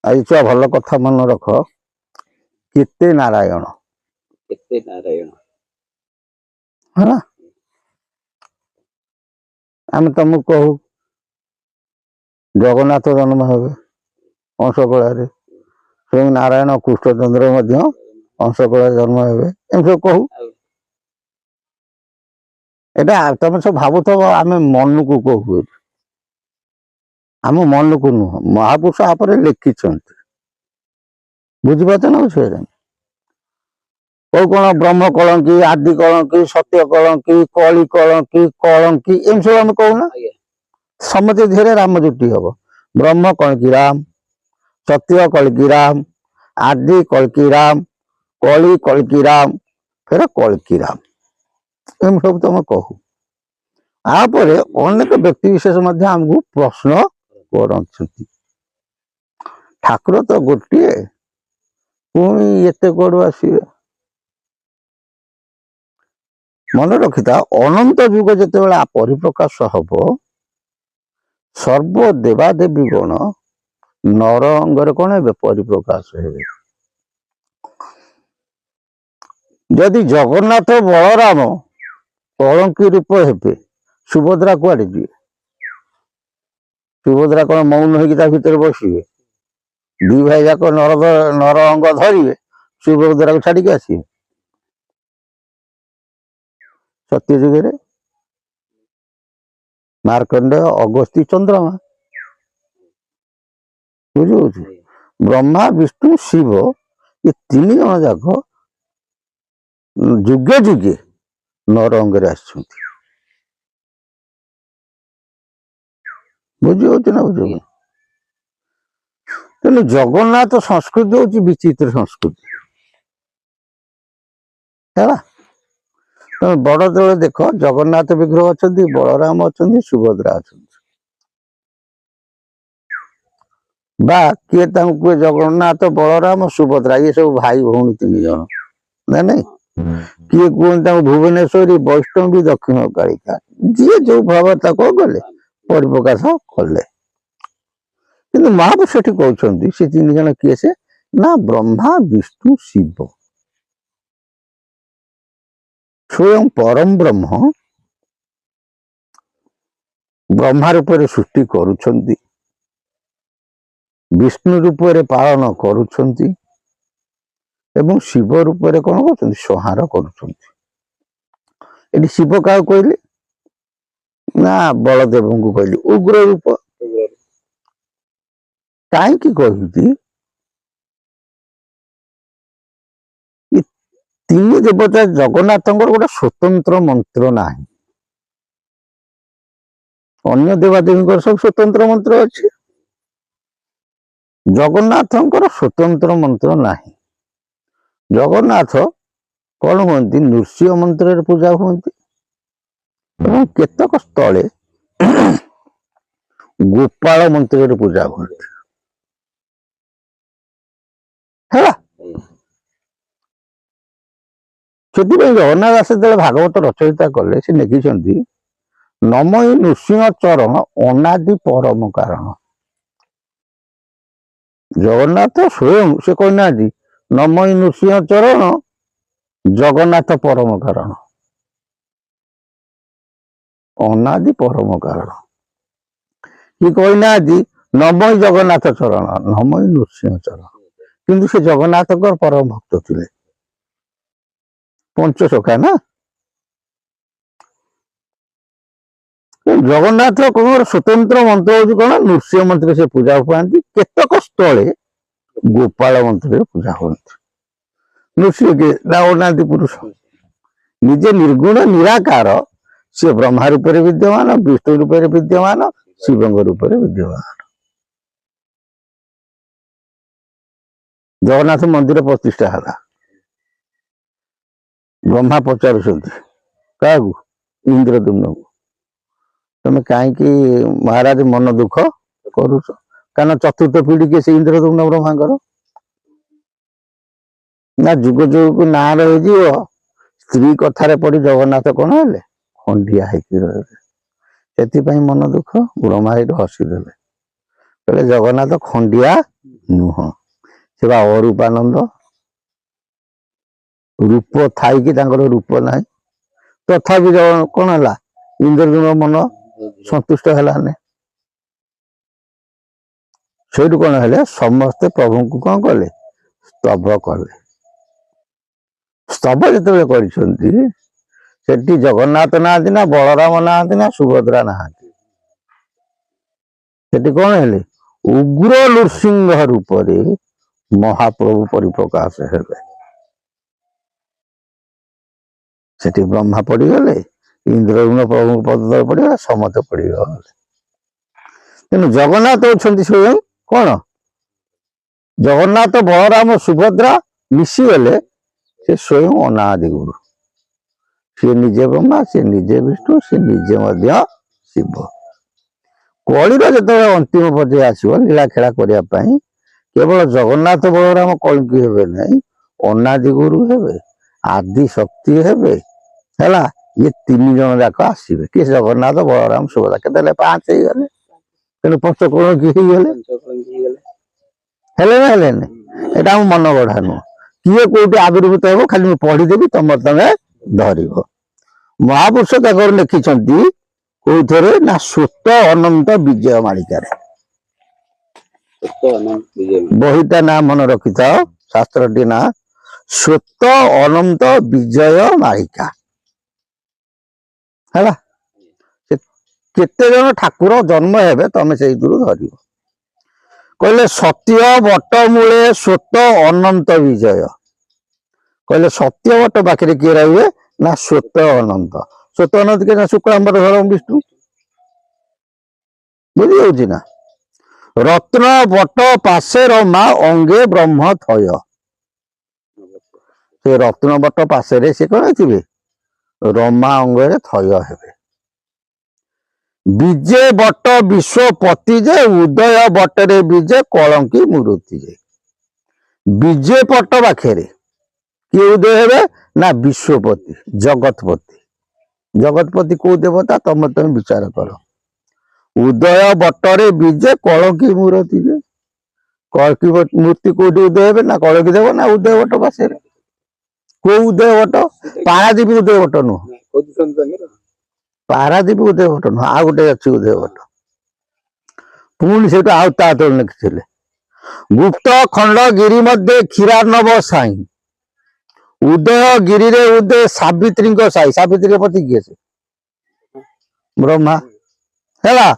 ଆଜି ଛୁଆ ଭଲ କଥା ମନେ ରଖ, କେତେ ନାରାୟଣ ହେଲା। ଆମେ ତମକୁ କହୁ ଜଗନ୍ନାଥ ଜନ୍ମ ହେବେ ଅଂଶକଳାରେ, ସ୍ୱୟଂ ନାରାୟଣ କୃଷ୍ଣଚନ୍ଦ୍ର ମଧ୍ୟ ଅଂଶକଳାରେ ଜନ୍ମ ହେବେ, ଏମିତି ସବୁ କହୁ। ଏଇଟା ତମେ ସବୁ ଭାବୁଥିବ ଆମେ ମନକୁ କହୁ, ଆମ ମନକୁ ନୁହଁ, ମହାପୁରୁଷ ଆପରେ ଲେଖିଛନ୍ତି। ବୁଝିପାରୁଛ ନା ବୁଝିପାରୁଛ? କୋଉ କଣ ବ୍ରହ୍ମ କଳଙ୍କି, ଆଦି କଳଙ୍କି, ସତ୍ୟ କଳଙ୍କି, କଳି କଳଙ୍କି, କଳଙ୍କି, ଏମିତି ସବୁ ଆମେ କହୁନା। ସମସ୍ତେ ଧୀରେ ରାମ ଜୁଟି ହବ। ବ୍ରହ୍ମ କଳକି ରାମ, ସତ୍ୟ କଳକି ରାମ, ଆଦି କଳକି ରାମ, କଳି କଳକି ରାମ, ଫେର କଳକି ରାମ, ଏମିତି ସବୁ ତମେ କହୁ। ତାପରେ ଅନେକ ବ୍ୟକ୍ତି ବିଶେଷ ମଧ୍ୟ ଆମକୁ ପ୍ରଶ୍ନ କରନ୍ତି, ଠାକୁର ତ ଗୋଟିଏ, ପୁଣି ଏତେ କୁଆଡୁ ଆସିବେ? ମନେ ରଖିଥା, ଅନନ୍ତ ଯୁଗ ଯେତେବେଳେ ପରିପ୍ରକାଶ ହବ, ସର୍ବ ଦେବାଦେବୀ ଗଣ ନର ଅଙ୍ଗରେ କଣ ହେବେ? ପରିପ୍ରକାଶ ହେବେ। ଯଦି ଜଗନ୍ନାଥ ବଳରାମ କଳଙ୍କି ରୂପ ହେବେ, ସୁଭଦ୍ରା କୁଆଡେ ଯିବେ? ସୁଭଦ୍ରା କଣ ମୌନ ହେଇକି ତା ଭିତରେ ବସିବେ? ଦୁଇ ଭାଇ ଯାକ ନର ଅଙ୍ଗ ଧରିବେ, ସୁଭଦ୍ରାକୁ ଛାଡିକି ଆସିବେ? ସତ୍ୟ ଯୁଗରେ ମାର୍କଣ୍ଡେୟ, ଅଗସ୍ତି, ଚନ୍ଦ୍ରମା, ବୁଝୁଛି? ବ୍ରହ୍ମା, ବିଷ୍ଣୁ, ଶିବ, ଏ ତିନି ଜଣ ଯାକ ଯୁଗେ ଯୁଗେ ନର ଅଙ୍ଗରେ ଆସିଛନ୍ତି। ବୁଝିହଉଛି ନା ବୁଝିବ? ତେଣୁ ଜଗନ୍ନାଥ ସଂସ୍କୃତି ହଉଛି ବିଚିତ୍ର ସଂସ୍କୃତି ହେଲା। ତମେ ବଡ ଦେଉଳରେ ଦେଖ, ଜଗନ୍ନାଥ ବିଗ୍ରହ ଅଛନ୍ତି, ବଳରାମ ଅଛନ୍ତି, ସୁଭଦ୍ରା ଅଛନ୍ତି। ବା କିଏ ତାଙ୍କୁ କୁହେ ଜଗନ୍ନାଥ, ବଳରାମ, ସୁଭଦ୍ରା, ଇଏ ସବୁ ଭାଇ ଭଉଣୀ ତିନି ଜଣ, ନାଇଁ? କିଏ କୁହନ୍ତି ତାଙ୍କୁ ଭୁବନେଶ୍ୱରୀ, ବୈଷ୍ଣବୀ, ଦକ୍ଷିଣ କାଳିକା, ଯିଏ ଯୋଉ ଭାବ ତାକୁ ଗଲେ ପରିପ୍ରକାଶ କଲେ। କିନ୍ତୁ ମହାପୁରୁଷ ସେଠି କହୁଛନ୍ତି ସେ ତିନି ଜଣ କିଏ? ସେ ନା ବ୍ରହ୍ମା, ବିଷ୍ଣୁ, ଶିବ। ସ୍ୱୟଂ ପରମ ବ୍ରହ୍ମ ବ୍ରହ୍ମା ରୂପରେ ସୃଷ୍ଟି କରୁଛନ୍ତି, ବିଷ୍ଣୁ ରୂପରେ ପାଳନ କରୁଛନ୍ତି, ଏବଂ ଶିବ ରୂପରେ କଣ କରୁଛନ୍ତି? ସଂହାର କରୁଛନ୍ତି। ଏଠି ଶିବ କାହାକୁ କହିଲେ? ନା ବଳଦେବଙ୍କୁ କହିଲେ, ଉଗ୍ର ରୂପ। କାହିଁକି କହିଛି? ତିନି ଦେବତା ଜଗନ୍ନାଥଙ୍କର ଗୋଟେ ସ୍ୱତନ୍ତ୍ର ମନ୍ତ୍ର ନାହିଁ। ଅନ୍ୟ ଦେବାଦେବୀଙ୍କର ସବୁ ସ୍ୱତନ୍ତ୍ର ମନ୍ତ୍ର ଅଛି, ଜଗନ୍ନାଥଙ୍କର ସ୍ୱତନ୍ତ୍ର ମନ୍ତ୍ର ନାହିଁ। ଜଗନ୍ନାଥ କଣ ହୁଅନ୍ତି? ନୃସିଂହ ମନ୍ତ୍ରରେ ପୂଜା ହୁଅନ୍ତି, ଏବଂ କେତେକ ସ୍ଥଳେ ଗୋପାଳ ମନ୍ତ୍ରରେ ପୂଜା ହୁଅନ୍ତି ହେଲା। ସେଥିପାଇଁ ଜଗନ୍ନାଥ ଦାସ ଯେତେବେଳେ ଭାଗବତ ରଚୟିତା କଲେ, ସେ ଲେଖିଛନ୍ତି ନମଇ ନୃସିଂହ ଚରଣ ଅନାଦି ପରମ କାରଣ। ଜଗନ୍ନାଥ ସ୍ୱୟଂ ସେ କହିନାହାନ୍ତି ନମଇ ନୃସିଂହ ଚରଣ ଜଗନ୍ନାଥ ପରମ କାରଣ, ଅନାଦି ପରମ କାରଣ। କି କହିନାହାନ୍ତି ନମଇ ଜଗନ୍ନାଥ ଚରଣ, ନମଇ ନୃସିଂହ ଚରଣ। କିନ୍ତୁ ସେ ଜଗନ୍ନାଥଙ୍କର ପରମ ଭକ୍ତ ଥିଲେ, ପଞ୍ଚସଖା ନା। ଜଗନ୍ନାଥଙ୍କର ସ୍ୱତନ୍ତ୍ର ମନ୍ତ୍ର ହଉଛି କଣ? ନୃସିଂହ ମନ୍ତ୍ର ସେ ପୂଜା ପାଆନ୍ତି, କେତେକ ସ୍ଥଳେ ଗୋପାଳ ମନ୍ତ୍ରରେ ପୂଜା ହୁଅନ୍ତି। ନୃସିଂହ କିଏ? ନା ଅନାଦି ପୁରୁଷ, ନିଜେ ନିର୍ଗୁଣ ନିରାକାର, ସେ ବ୍ରହ୍ମା ରୂପରେ ବିଦ୍ୟମାନ, ବିଷ୍ଣୁ ରୂପରେ ବିଦ୍ୟମାନ, ଶିବଙ୍କ ରୂପରେ ବିଦ୍ୟମାନ। ଜଗନ୍ନାଥ ମନ୍ଦିର ପ୍ରତିଷ୍ଠା ହେଲା, ବ୍ରହ୍ମା ପଚାରୁଛନ୍ତି କାହାକୁ? ଇନ୍ଦ୍ରଦ୍ୟୁମ୍ନକୁ, ତମେ କାହିଁକି ମହାରାଜ ମନ ଦୁଃଖ କରୁଛ? କାରଣ ଚତୁର୍ଥ ପିଢି କିଏ? ସେ ଇନ୍ଦ୍ରଦ୍ୟୁମ୍ନ ବ୍ରହ୍ମାଙ୍କର। ନା ଯୁଗ ଯୁଗକୁ ନାଁ ରହିଯିବ, ସ୍ତ୍ରୀ କଥାରେ ପଡି ଜଗନ୍ନାଥ କଣ ହେଲେ? ଖଣ୍ଡିଆ ହେଇକି ରହିଲେ। ସେଥିପାଇଁ ମନ ଦୁଃଖ। ବ୍ରହ୍ମା ଏଇଠୁ ହସିଦେଲେ, କହିଲେ ଜଗନ୍ନାଥ ଖଣ୍ଡିଆ ନୁହଁ, ସେ ବା ଅରୂପାନନ୍ଦ, ରୂପ ଥାଇକି ତାଙ୍କର ରୂପ ନାହିଁ। ତଥାପି କଣ ହେଲା, ଇନ୍ଦ୍ରଦ୍ୟୁମ୍ନ ମନ ସନ୍ତୁଷ୍ଟ ହେଲାନି। ସେଇଠୁ କଣ ହେଲେ, ସମସ୍ତେ ପ୍ରଭୁଙ୍କୁ କଣ କଲେ, ସ୍ତବ କଲେ। ସ୍ତବ ଯେତେବେଳେ କରିଛନ୍ତି, ସେଠି ଜଗନ୍ନାଥ ନାହାନ୍ତି ନା, ବଳରାମ ନାହାନ୍ତି ନା, ସୁଭଦ୍ରା ନାହାନ୍ତି। ସେଠି କଣ ହେଲେ, ଉଗ୍ର ନୃସିଂହ ରୂପରେ ମହାପ୍ରଭୁ ପରିପ୍ରକାଶ ହେଲେ। ସେଠି ବ୍ରହ୍ମା ପଡିଗଲେ, ଇନ୍ଦ୍ରଦ୍ୟୁମ୍ନ ପ୍ରଭୁଙ୍କ ପଦତଳେ ପଡିଗଲା, ସମସ୍ତେ ପଡିଗଲେ। ତେଣୁ ଜଗନ୍ନାଥ ହଉଛନ୍ତି ସ୍ୱୟଂ କଣ, ଜଗନ୍ନାଥ ବଳରାମ ସୁଭଦ୍ରା ମିଶିଗଲେ ସେ ସ୍ୱୟଂ ଅନାଦି ଗୁରୁ। ସିଏ ନିଜେ ବ୍ରହ୍ମା, ସିଏ ନିଜେ ବିଷ୍ଣୁ, ସିଏ ନିଜେ ମଧ୍ୟ ଶିବ। କଳିର ଯେତେବେଳେ ଅନ୍ତିମ ପର୍ଯ୍ୟାୟ ଆସିବ ଲୀଳା ଖେଳା କରିବା ପାଇଁ, କେବଳ ଜଗନ୍ନାଥ ବଳରାମ କଳିଙ୍କି ହେବେ ନାହିଁ, ଅନାଦି ଗୁରୁ ହେବେ, ଆଦି ଶକ୍ତି ହେବେ, ହେଲା। ଇଏ 3 ଜଣ ଯାକ ଆସିବେ। କିଏ, ଜଗନ୍ନାଥ ବଳରାମ ସୁଭଦ୍ରା। କେତେ ହେଲେ, 5 ହେଇଗଲେ। ତେଣୁ ପଞ୍ଚକୋଳଙ୍କି ହେଇଗଲେ। ହେଲେ ନା ହେଲେନି? ଏଇଟା ଆମ ମନ ଗଢା ନୁହଁ। କିଏ କୋଉଠି ଆବିର୍ଭୂତ ହେବ ଖାଲି ମୁଁ ପଢିଦେବି, ତମେ ଧରିବ। ମହାପୁରୁଷ ତାଙ୍କର ଲେଖିଛନ୍ତି କୋଉଥିରେ ନା, ସ୍ୱତ ଅନନ୍ତ ବିଜୟ ମାଳିକାରେ। ବହିଟା ନା ମନେ ରଖିଥାଅ, ଶାସ୍ତ୍ରଟି ନା ସ୍ୱତ ଅନନ୍ତ ବିଜୟ ମାଳିକା, ହେଲା। କେତେ ଜଣ ଠାକୁର ଜନ୍ମ ହେବେ ତମେ ସେଇଥିରୁ ଧରିବ। କହିଲେ ସତ୍ୟ ବଟ ମୂଳେ ସ୍ୱତ ଅନନ୍ତ ବିଜୟ। କହିଲେ ସତ୍ୟ ବଟ ପାଖରେ କିଏ ରହିବେ ନା, ସ୍ୱତ ଅନନ୍ତ। ସ୍ୱତ ଅନନ୍ତ କିଏ ନା, ଶୁକ୍ଳାମ୍ବର ଧର ବିଷ୍ଣୁ। ବୁଝିଯାଉଛି ନା। ରତ୍ନ ବଟ ପାଶେ ରମା ଅଙ୍ଗେ ବ୍ରହ୍ମ ଥୟ। ସେ ରତ୍ନ ବଟ ପାଶରେ ସେ କଣ ଥିବେ, ରମା ଅଙ୍ଗରେ ଥୟ ହେବେ। ବିଜେ ବଟ ବିଶ୍ୱପତି ଯେ, ଉଦୟ ବଟରେ ବିଜେ କଳଙ୍କି ମୂର୍ତ୍ତି ଯେ। ବିଜେ ପଟ ପାଖରେ କିଏ ଉଦୟ ହେବେ ନା, ବିଶ୍ୱପତି, ଜଗତପତି। ଜଗତପତି କୋଉ ଦେବତା, ତମେ ବିଚାର କର। ଉଦୟ ବଟରେ ବିଜେ କଳଙ୍କି ମୂର୍ତ୍ତି ଯେ। କଳଙ୍କି ମୂର୍ତ୍ତି କୋଉଠି ଉଦୟ ହେବେ ନା, କଳଙ୍କି ଦେବ ନା ଉଦୟ ବଟ ପାଶରେ। କୋଉ ଉଦୟ ବଟ, ପାରାଦୀପ ଉଦୟ ବଟ ନୁହଁ, ପାରାଦୀପ ଉଦୟ ବଟ ନୁହଁ, ଆଉ ଗୋଟେ ଅଛି ଉଦୟ ବଟ। ପୁଣି ସେଇଠୁ ଆଉ ତା ତଳେ ଲେଖିଥିଲେ, ଗୁପ୍ତ ଖଣ୍ଡ ଗିରି ମଧ୍ୟରେ କ୍ଷୀରାର୍ଣ୍ଣବ ସାଇଁ, ଉଦୟ ଗିରିରେ ଉଦୟ ସାବିତ୍ରୀଙ୍କ ସାଇ। ସାବିତ୍ରୀ ପତି କିଏ, ସେ ବ୍ରହ୍ମା, ହେଲା।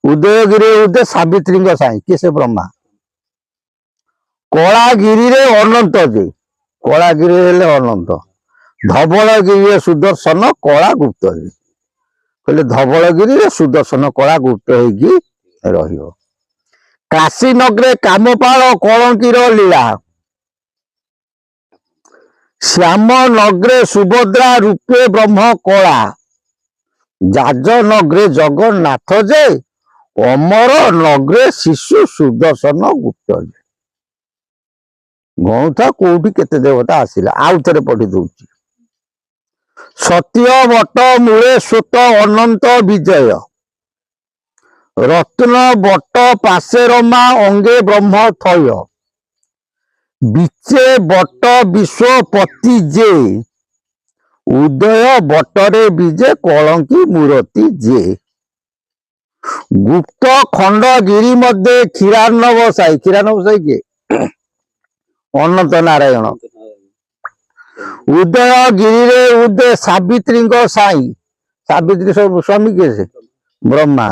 ଉଦୟଗିରିରେ ଉଦୟ ସାବିତ୍ରୀଙ୍କ ସାଇ, କିଏ ସେ ବ୍ରହ୍ମା। କଳାଗିରିରେ ଅନନ୍ତ ଯେ, କଳାଗିରିରେ ହେଲେ ଅନନ୍ତ। ଧବଳଗିରିରେ ସୁଦର୍ଶନ, କଳା ଗୁପ୍ତ ଯେ। କହିଲେ ଧବଳଗିରିରେ ସୁଦର୍ଶନ କଳା ଗୁପ୍ତ ହେଇକି ରହିବ। କାଶୀ ନଗରେ କାମପାଳ କଳଙ୍କିର ଲୀଳା, ଶ୍ୟାମ ନଗରେ ସୁଭଦ୍ରା ରୂପେ ବ୍ରହ୍ମ କଳା। ଯାଜ ନଗରେ ଜଗନ୍ନାଥ ଯେ, ଅମର ନଗରେ ଶିଶୁ ସୁଦର୍ଶନ ଗୁପ୍ତ ଯେ। ଗଣୁଥା କୋଉଠି କେତେ ଦେବତା ଆସିଲା। ଆଉ ଥରେ ପଢି ଦଉଛି। ସତ୍ୟ ବଟ ମୂଳେ ସ୍ୱତ ଅନନ୍ତ ବିଜୟ, ରତ୍ନ ବଟ ପାଶେ ରମା ଅଙ୍ଗେ ବ୍ରହ୍ମ ଥୟ। ବିଚେ ବଟ ବିଶ୍ୱପତି ଯେ, ଉଦୟ ବଟରେ ବିଜେ କଳଙ୍କି ମୂର୍ତ୍ତି ଯେ। ଗୁପ୍ତ ଖଣ୍ଡ ଗିରି ମଧ୍ୟରେ କ୍ଷୀରାର୍ଣ୍ଣବ ସାଇ। କ୍ଷୀରାର୍ଣ୍ଣବ ସାଇ କିଏ, ଅନନ୍ତ ନାରାୟଣ। ଉଦୟ ଗିରିରେ ଉଦୟ ସାବିତ୍ରୀଙ୍କ ସାଇ। ସାବିତ୍ରୀ ସ୍ୱାମୀ କିଏ, ସେ ବ୍ରହ୍ମା।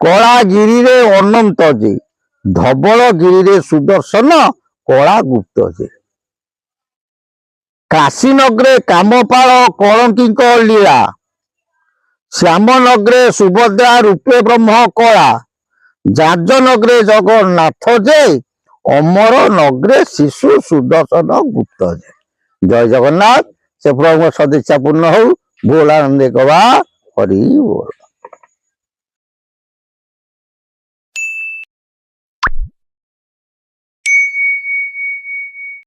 କଳାଗିରିରେ ଅନନ୍ତ ଯେ, ଧବଳଗିରିରେ ସୁଦର୍ଶନ କଳା ଗୁପ୍ତ ଯେ। କାଶୀନଗରେ କାମପାଳ କଳଙ୍କିଙ୍କ ଲୀଳା, ଶ୍ୟାମନଗରେ ସୁଭଦ୍ରା ରୂପେ ବ୍ରହ୍ମ କଳା। ଯାଜନଗରେ ଜଗନ୍ନାଥ ଯେ, ଅମର ନଗରେ ଶିଶୁ ସୁଦର୍ଶନ ଗୁପ୍ତ ଯେ। ଜୟ ଜଗନ୍ନାଥ। ସେ ପ୍ରଭୁଙ୍କ ସଦିଚ୍ଛା ପୂର୍ଣ୍ଣ ହଉ। ବୋଲ ଆନନ୍ଦେ କବା ହରି ବୋଲ।